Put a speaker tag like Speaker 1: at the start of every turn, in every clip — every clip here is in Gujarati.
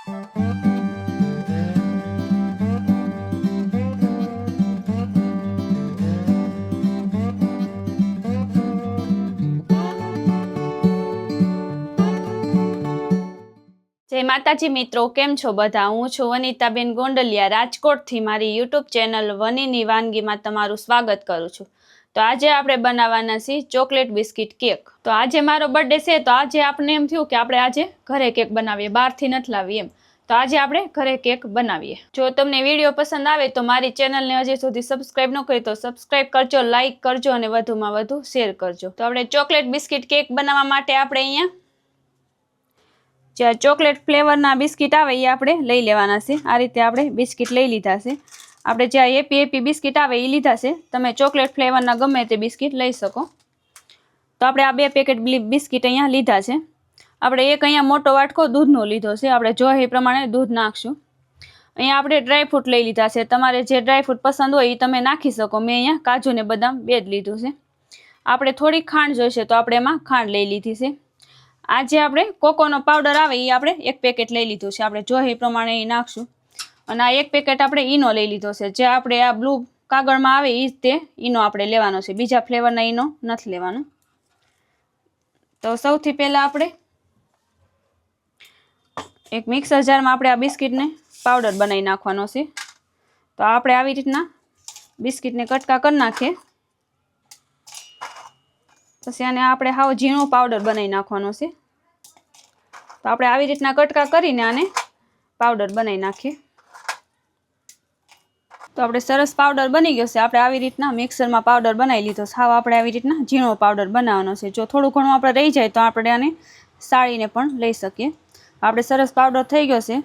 Speaker 1: જય માતાજી મિત્રો, કેમ છો બધા? હું છું વનિતાબેન ગોંડલિયા, રાજકોટથી. મારી યુટ્યુબ ચેનલ વનીની વાનગીમાં તમારું સ્વાગત કરું છું. તો આજે આપણે બનાવવાના છીએ ચોકલેટ બિસ્કિટ કેક. તો આજે મારો બર્થડે છે, તો આજે આપણે એમ થયું કે આપણે આજે ઘરે કેક બનાવીએ, બહારથી નથી લાવીએ એમ. તો આજે આપણે ઘરે કેક બનાવીએ. જો તમને વિડીયો પસંદ આવે તો મારી ચેનલને હજી સુધી સબસ્ક્રાઈબ ન કરી તો સબસ્ક્રાઈબ કરજો, લાઇક કરજો અને વધુમાં વધુ શેર કરજો. તો આપણે ચોકલેટ બિસ્કિટ કેક બનાવવા માટે આપણે અહીંયા જે ચોકલેટ ફ્લેવરના બિસ્કિટ આવે એ આપણે લઈ લેવાના છે. આ રીતે આપણે બિસ્કિટ લઈ લીધા છે. આપણે જે એપી બિસ્કિટ આવે એ લીધા છે. તમે ચોકલેટ ફ્લેવરના ગમે તે બિસ્કિટ લઈ શકો. તો આપણે આ 2 પેકેટ બિસ્કિટ અહીંયા લીધા છે. આપણે એક અહીંયા મોટો વાટકો દૂધનો લીધો છે. આપણે જોઈએ એ પ્રમાણે દૂધ નાખશું. અહીંયા આપણે ડ્રાયફ્રૂટ લઈ લીધા છે. તમારે જે ડ્રાયફ્રૂટ પસંદ હોય એ તમે નાખી શકો. મેં અહીંયા કાજુ ને બદામ 2 જ લીધું છે. આપણે થોડી ખાંડ જોઈશે તો આપણે એમાં ખાંડ લઈ લીધી છે. આ જે આપણે કોકોનો પાવડર આવે એ આપણે 1 પેકેટ લઈ લીધું છે. આપણે જોઈએ એ પ્રમાણે એ નાખશું. અને આ 1 પેકેટ આપણે ઈનો લઈ લીધો છે. જે આપણે આ બ્લુ કાગળમાં આવે એ તે ઈનો આપણે લેવાનો છે. બીજા ફ્લેવરના ઈનો નથી લેવાનો. તો સૌથી પહેલાં આપણે એક મિક્સર જારમાં આપણે આ બિસ્કિટને પાવડર બનાવી નાખવાનો છે. તો આપણે આવી રીતના બિસ્કિટને કટકા કરી નાખીએ. પછી આને આપણે હાવ ઝીણો પાવડર બનાવી નાખવાનો છે. તો આપણે આવી રીતના કટકા કરીને આને પાવડર બનાવી નાખીએ. તો આપણે સરસ પાવડર બની ગયો છે. આપણે આવી રીતના મિક્સરમાં પાવડર બનાવી લીધો છે. હાવ આપણે આવી રીતના ઝીણો પાવડર બનાવવાનો છે. જો થોડું ઘણું આપણે રહી જાય તો આપણે આને સાળીને પણ લઈ શકીએ. આપણે સરસ પાવડર થઈ ગયો છે.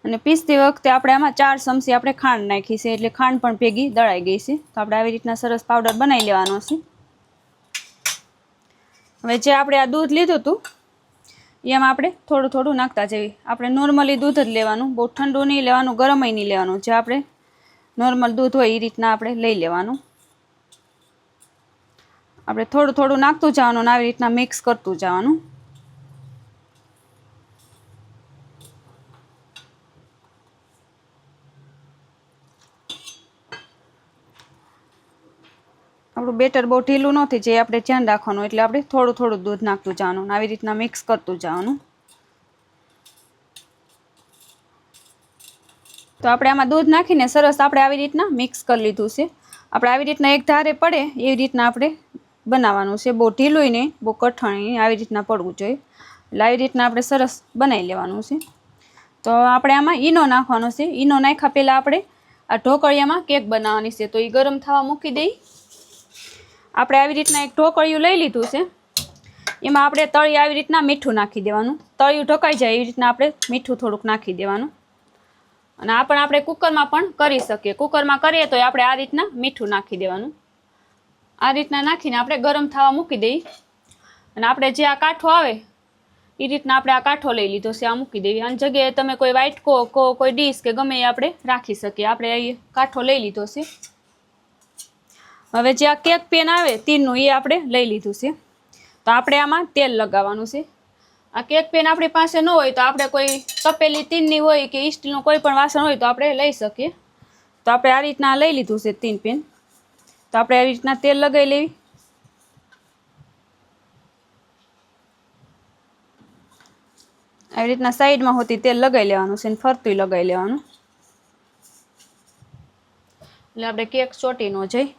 Speaker 1: અને પીસતી વખતે આપણે આમાં 4 ચમચી આપણે ખાંડ નાખી છે, એટલે ખાંડ પણ ભેગી દળાઈ ગઈ છે. તો આપણે આવી રીતના સરસ પાવડર બનાવી લેવાનો છે. હવે જે આપણે આ દૂધ લીધું હતું એમાં આપણે થોડું થોડું નાખતા જઈએ. આપણે નોર્મલી દૂધ જ લેવાનું, બહુ ઠંડુ નહીં લેવાનું, ગરમય નહીં લેવાનું. જે આપણે નોર્મલ દૂધ હોય એ રીતના આપણે લઈ લેવાનું. આપણે થોડું થોડું નાખતું જવાનું અને આવી રીતના મિક્સ કરતું જવાનું. આપણું બેટર બહુ ઢીલું નથી, જે આપણે ધ્યાન રાખવાનું. એટલે આપણે થોડું થોડું દૂધ નાખતું જવાનું, આવી રીતના મિક્સ કરતું જવાનું. તો આપણે આમાં દૂધ નાખીને સરસ આપણે આવી રીતના મિક્સ કરી લીધું છે. આપણે આવી રીતના એક ધારે પડે એવી રીતના આપણે બનાવવાનું છે. બહુ ઢીલું નહીં, બહુ કઠણ નહીં, આવી રીતના પડવું જોઈએ. એટલે આવી રીતના આપણે સરસ બનાવી લેવાનું છે. તો આપણે આમાં ઈનો નાખવાનો છે. ઈનો નાખ્યા પહેલાં આપણે આ ઢોકળિયામાં કેક બનાવવાની છે. તો એ ગરમ થવા મૂકી દઈ. આપણે આવી રીતના એક ઢોકળિયું લઈ લીધું છે. એમાં આપણે તળી આવી રીતના મીઠું નાખી દેવાનું. તળિયું ઢોકાઈ જાય એવી રીતના આપણે મીઠું થોડુંક નાખી દેવાનું. અને આ પણ આપણે કુકરમાં પણ કરી શકીએ. કુકરમાં કરીએ તો આપણે આ રીતના મીઠું નાખી દેવાનું. આ રીતના નાખીને આપણે ગરમ થવા મૂકી દઈએ. અને આપણે જે આ કાઠો આવે એ રીતના આપણે આ કાઠો લઈ લીધો છે, આ મૂકી દેવી. આની જગ્યાએ તમે કોઈ વાઇટકો કોઈ ડીશ કે ગમે એ આપણે રાખી શકીએ. આપણે અહીં કાઠો લઈ લીધો છે. હવે જે આ કેક પેન આવે તીરનું એ આપણે લઈ લીધું છે. તો આપણે આમાં તેલ લગાવવાનું છે. આ કેક પેન આપણી પાસે ન હોય તો આપણે કોઈ તપેલી તીનની હોય કે સ્ટીલનું કોઈ પણ વાસણ હોય તો આપણે લઈ શકીએ. તો આપણે આ રીતના લઈ લીધું છે તીન પેન. તો આપણે આવી રીતના તેલ લગાવી લેવી. આવી રીતના સાઈડમાં હોતી તેલ લગાવી લેવાનું છે અને ફરતું લગાવી લેવાનું. એટલે આપણે કેક ચોટી ન જાય.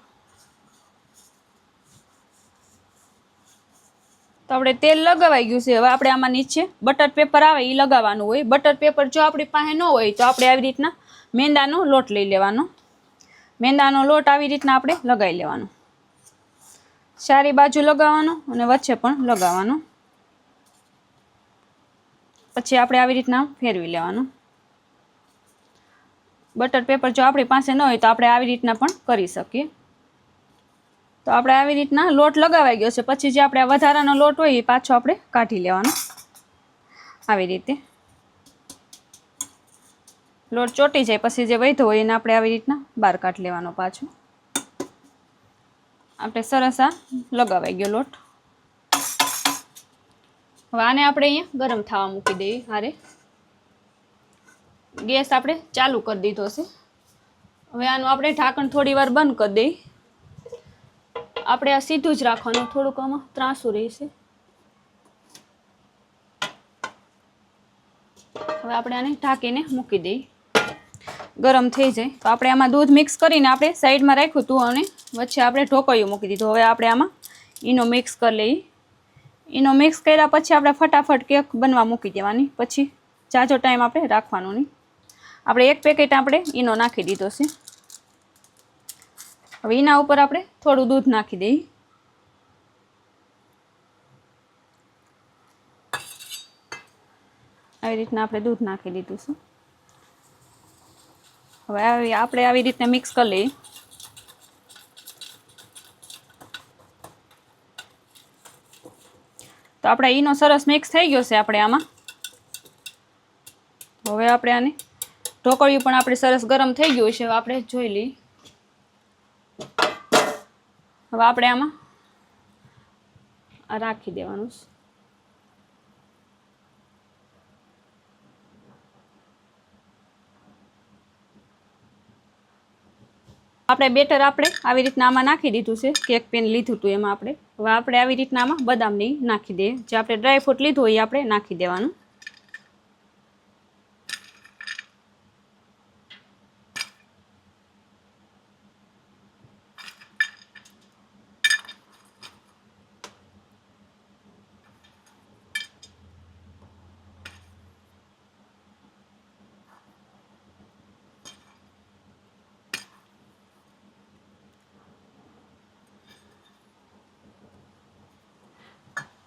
Speaker 1: તો આપણે તેલ લગાવાઈ ગયું છે. હવે આપણે આમાં નીચે બટર પેપર આવે એ લગાવવાનું હોય. બટર પેપર જો આપણી પાસે ન હોય તો આપણે આવી રીતના મેંદાનો લોટ લઈ લેવાનો. મેંદાનો લોટ આવી રીતના આપણે લગાવી લેવાનો. ચારે બાજુ લગાવવાનો અને વચ્ચે પણ લગાવવાનો. પછી આપણે આવી રીતના ફેરવી લેવાનું. બટર પેપર જો આપણી પાસે ન હોય તો આપણે આવી રીતના પણ કરી શકીએ. તો આપણે આવી રીતના લોટ લગાવાઈ ગયો છે. પછી જે આપણે વધારાનો લોટ હોય એ પાછો આપણે કાઢી લેવાનો. આવી રીતે લોટ ચોટી જાય પછી જે વધ્યો હોય એને આપણે આવી રીતના બહાર કાઢી લેવાનો પાછો. આપણે સરસ આ લગાવાઈ ગયો લોટ. હવે આને આપણે અહીંયા ગરમ થવા મૂકી દઈએ હારે. ગેસ આપણે ચાલુ કરી દીધો છે. હવે આનું આપણે ઢાંકણ થોડી વાર બંધ કરી દઈએ. આપણે આ સીધું જ રાખવાનું, થોડુંક આમાં ત્રાંસું રહેશે. હવે આપણે આને ઢાંકીને મૂકી દઈએ. ગરમ થઈ જાય તો આપણે આમાં દૂધ મિક્સ કરીને આપણે સાઈડમાં રાખ્યું હતું અને વચ્ચે આપણે ઢોકળિયું મૂકી દીધું. હવે આપણે આમાં ઈનો મિક્સ કરી લઈએ. ઈનો મિક્સ કર્યા પછી આપણે ફટાફટ કેક બનવા મૂકી દેવાની. પછી જાજો ટાઈમ આપણે રાખવાનો નહીં. આપણે 1 પેકેટ આપણે ઈનો નાખી દીધો છે. હવે એના ઉપર આપણે થોડું દૂધ નાખી દઈએ. આવી રીતના આપણે દૂધ નાખી દીધું છે. હવે આપણે આવી રીતના મિક્સ કરી લઈએ. તો આપણે ઈનો સરસ મિક્સ થઈ ગયો છે આપણે આમાં. હવે આપણે આને ઢોકળિયું પણ આપણે સરસ ગરમ થઈ ગયું છે. હવે આપણે જોઈ લઈએ. હવે આપણે આમાં રાખી દેવાનું છે. આપણે બેટર આપણે આવી રીતના આમાં નાખી દીધું છે. કેક પેન લીધું હતું એમાં આપણે. હવે આપણે આવી રીતના આમાં બદામની નાખી દઈએ. જે આપણે ડ્રાય ફ્રૂટ લીધું હોય એ આપણે નાખી દેવાનું.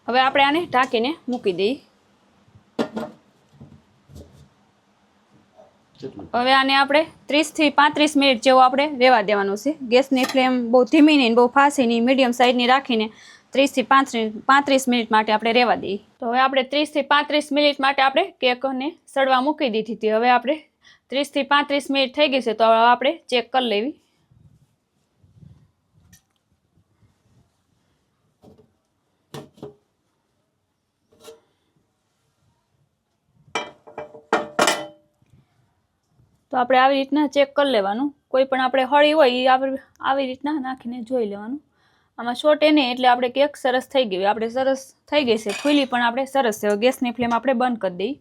Speaker 1: હવે આપણે આને ઢાંકીને મૂકી દઈએ. હવે આને આપણે 30 થી 35 મિનિટ જેવું આપણે રહેવા દેવાનું છે. ગેસની ફ્લેમ બહુ ધીમી નહીં, બહુ ફાસ્ટ નહીં, મીડિયમ સાઈડની રાખીને 30 થી 35 મિનિટ માટે આપણે રહેવા દઈએ. તો હવે આપણે 30 થી 35 મિનિટ માટે આપણે કેકને સડવા મૂકી દીધી હતી. હવે આપણે 30 થી 35 મિનિટ થઈ ગઈ છે તો હવે આપણે ચેક કરી લેવી. તો આપણે આવી રીતના ચેક કરી લેવાનું. કોઈ પણ આપણે હળી હોય એ આપણે આવી રીતના નાખીને જોઈ લેવાનું. આમાં શોર્ટ એને એટલે આપણે કેક સરસ થઈ ગઈ. આપણે સરસ થઈ ગઈ છે, ફૂલી પણ આપણે સરસ છે. ગેસની ફ્લેમ આપણે બંધ કરી દઈએ.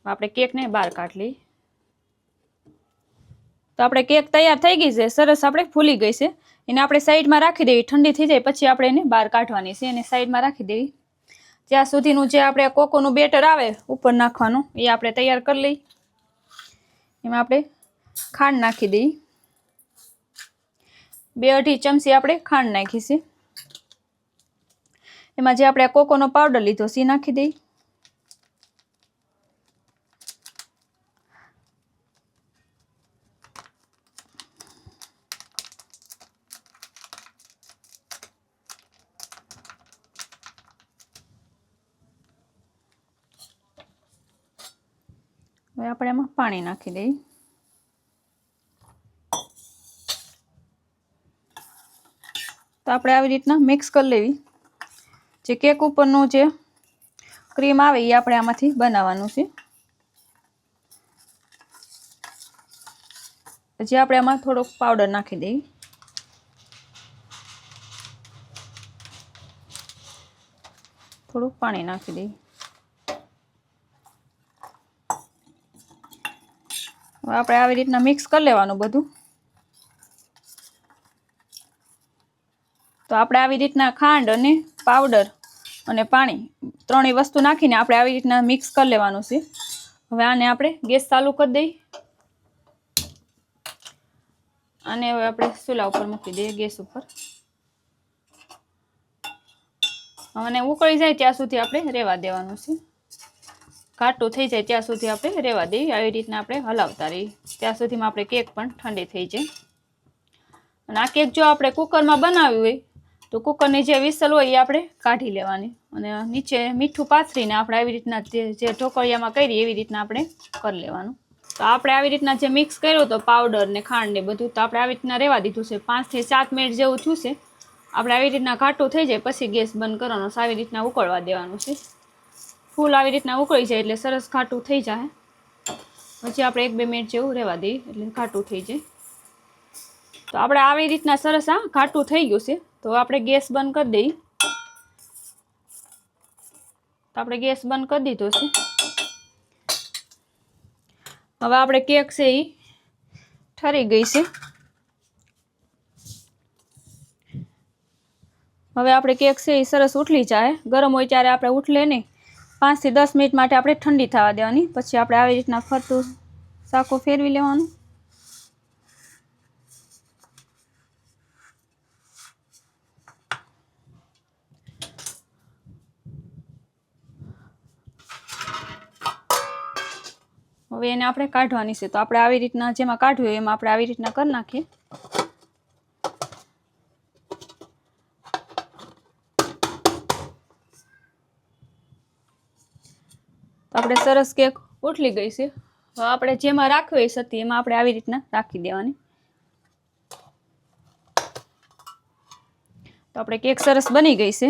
Speaker 1: આપણે કેકને બહાર કાઢી લઈએ. તો આપણે કેક તૈયાર થઈ ગઈ છે, સરસ આપણે ફૂલી ગઈ છે. એને આપણે સાઈડમાં રાખી દેવી. ઠંડી થઈ જાય પછી આપણે એને બહાર કાઢવાની છે. એને સાઈડમાં રાખી દેવી. ત્યાં સુધીનું જે આપણે કોકોનું બેટર આવે ઉપર નાખવાનું એ આપણે તૈયાર કરી લઈએ. એમાં આપણે ખાંડ નાખી દઈએ. 2-2.5 ચમચી આપણે ખાંડ નાખી છે. એમાં જે આપણે કોકોનો પાવડર લીધો છે એ નાખી દઈએ. હવે આપણે એમાં પાણી નાખી દઈએ. તો આપણે આવી રીતના મિક્સ કરી લેવી. જે કેક ઉપરનું જે ક્રીમ આવે એ આપણે આમાંથી બનાવવાનું છે. પછી આપણે આમાં થોડોક પાવડર નાખી દઈએ. થોડુંક પાણી નાખી દઈએ. આપણે આવી રીતના મિક્સ કરી લેવાનું બધું. તો આપણે આવી રીતના ખાંડ અને પાવડર અને પાણી ત્રણેય વસ્તુ નાખીને આપણે આવી રીતના મિક્સ કરી લેવાનું છે. હવે આને આપણે ગેસ ચાલુ કરી દઈએ. આને હવે આપણે ચૂલા ઉપર મૂકી દઈએ, ગેસ ઉપર. અને ઉકળી જાય ત્યાં સુધી આપણે રહેવા દેવાનું છે. ઘાટું થઈ જાય ત્યાં સુધી આપણે રહેવા દઈએ. આવી રીતના આપણે હલાવતા રહીએ. ત્યાં સુધીમાં આપણે કેક પણ ઠંડી થઈ જાય. અને આ કેક જો આપણે કુકરમાં બનાવ્યું હોય તો કુકરની જે વિસલ હોય એ આપણે કાઢી લેવાની. અને નીચે મીઠું પાથરીને આપણે આવી રીતના જે ઢોકળિયામાં કરી એવી રીતના આપણે કરી લેવાનું. તો આપણે આવી રીતના જે મિક્સ કર્યું તો પાવડર ને ખાંડ ને બધું, તો આપણે આવી રીતના રહેવા દીધું છે. 5 થી 7 મિનિટ જેવું થયું છે. આપણે આવી રીતના ઘાટું થઈ જાય પછી ગેસ બંધ કરવાનો. આવી રીતના ઉકળવા દેવાનું છે. ફૂલ આવી રીતના ઉકળી જાય એટલે સરસ ઘાટું થઈ જાય. પછી આપણે 1-2 મિનિટ જેવું રહેવા દઈએ એટલે ઘાટું થઈ જાય. તો આપણે આવી રીતના સરસ આ ઘાટું થઈ ગયું છે. તો આપણે ગેસ બંધ કરી દઈએ. તો આપણે ગેસ બંધ કરી દીધો છે. હવે આપણે કેક છે એ ઠરી ગઈ છે. હવે આપણે કેક છે એ સરસ ઉઠલી જાય. ગરમ હોય ત્યારે આપણે ઉઠલે નહીં. 5 થી 10 મિનિટ માટે આપણે ઠંડી થવા દેવાની. પછી આપણે આવી રીતના ફરતું સાકો ફેરવી લેવાનું. હવે એને આપણે કાઢવાની છે. તો આપણે આવી રીતના જેમાં કાઢ્યું એમાં આપણે આવી રીતના કરી નાખીએ. તો આપણે સરસ કેક ઉઠલી ગઈ છે. હવે આપણે જેમાં રાખવી હોય સતી એમાં આપણે આવી રીતના રાખી દેવાની. તો આપણે કેક સરસ બની ગઈ છે.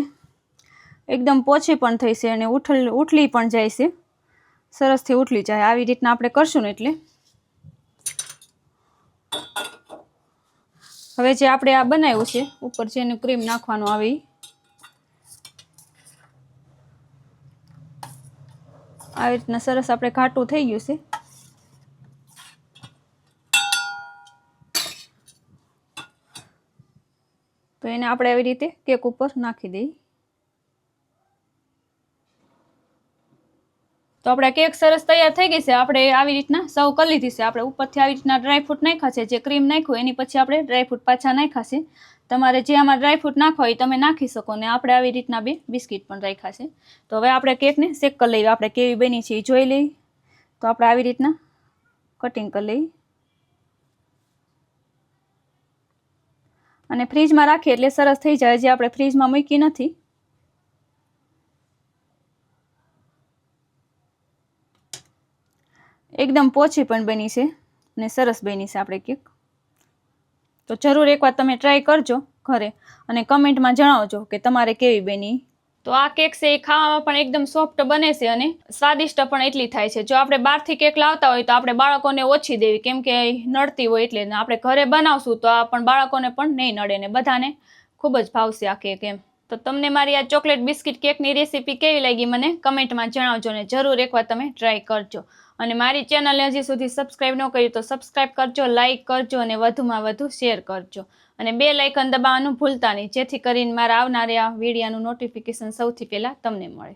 Speaker 1: એકદમ પોચી પણ થઈ છે અને ઉઠલી પણ જાય છે. સરસથી ઉઠલી જાય. આવી રીતના આપણે કરશું ને એટલે. હવે જે આપણે આ બનાવ્યું છે ઉપર જેનું ક્રીમ નાખવાનું આવે આવી રીતના સરસ આપણે ઘાટું થઈ ગયું છે. તો એને આપણે આવી રીતે કેક ઉપર નાખી દઈએ. તો આપણે કેક સરસ તૈયાર થઈ ગઈ છે. આપણે આવી રીતના સર્વ કરી લીધી છે. આપણે ઉપરથી આવી રીતના ડ્રાયફ્રૂટ નાખ્યા છે. જે ક્રીમ નાખ્યું એની પછી આપણે ડ્રાયફ્રૂટ પાછા નાખ્યા છે. તમારે જે આમાં ડ્રાયફ્રૂટ નાખવા હોય તમે નાખી શકો. ને આપણે આવી રીતના 2 બિસ્કિટ પણ રાખ્યા છે. તો હવે આપણે કેકને શેક કરી લઈએ. આપણે કેવી બની છે એ જોઈ લઈએ. તો આપણે આવી રીતના કટિંગ કરી લઈએ અને ફ્રીજમાં રાખીએ એટલે સરસ થઈ જાય. જે આપણે ફ્રીજમાં મૂકી નથી. એકદમ પોચી પણ બની છે અને સરસ બની છે આપણે કેક. તો જરૂર એકવાર તમે ટ્રાય કરજો ઘરે અને કમેન્ટમાં જણાવજો કે તમારે કેવી બની. તો આ કેક છે એ ખાવામાં પણ એકદમ સોફ્ટ બને છે અને સ્વાદિષ્ટ પણ એટલી થાય છે. જો આપણે બહારથી કેક લાવતા હોય તો આપણે બાળકોને ઓછી દેવી, કેમ કે નડતી હોય એટલે. આપણે ઘરે બનાવશું તો આ પણ બાળકોને પણ નહીં નડે ને બધાને ખૂબ જ ભાવશે આ કેક એમ. તો તમને મારી આ ચોકલેટ બિસ્કિટ કેકની રેસીપી કેવી લાગી મને કમેન્ટમાં જણાવજો ને જરૂર એકવાર તમે ટ્રાય કરજો. અને મારી ચેનલને હજી સુધી સબસ્ક્રાઈબ ન કરી તો સબસ્ક્રાઈબ કરજો, લાઇક કરજો અને વધુમાં વધુ શેર કરજો. અને બેલ આઇકન દબાવવાનું ભૂલતા નહીં, જેથી કરીને મારા આવનારા વિડીયોનું નોટિફિકેશન સૌથી પહેલાં તમને મળે.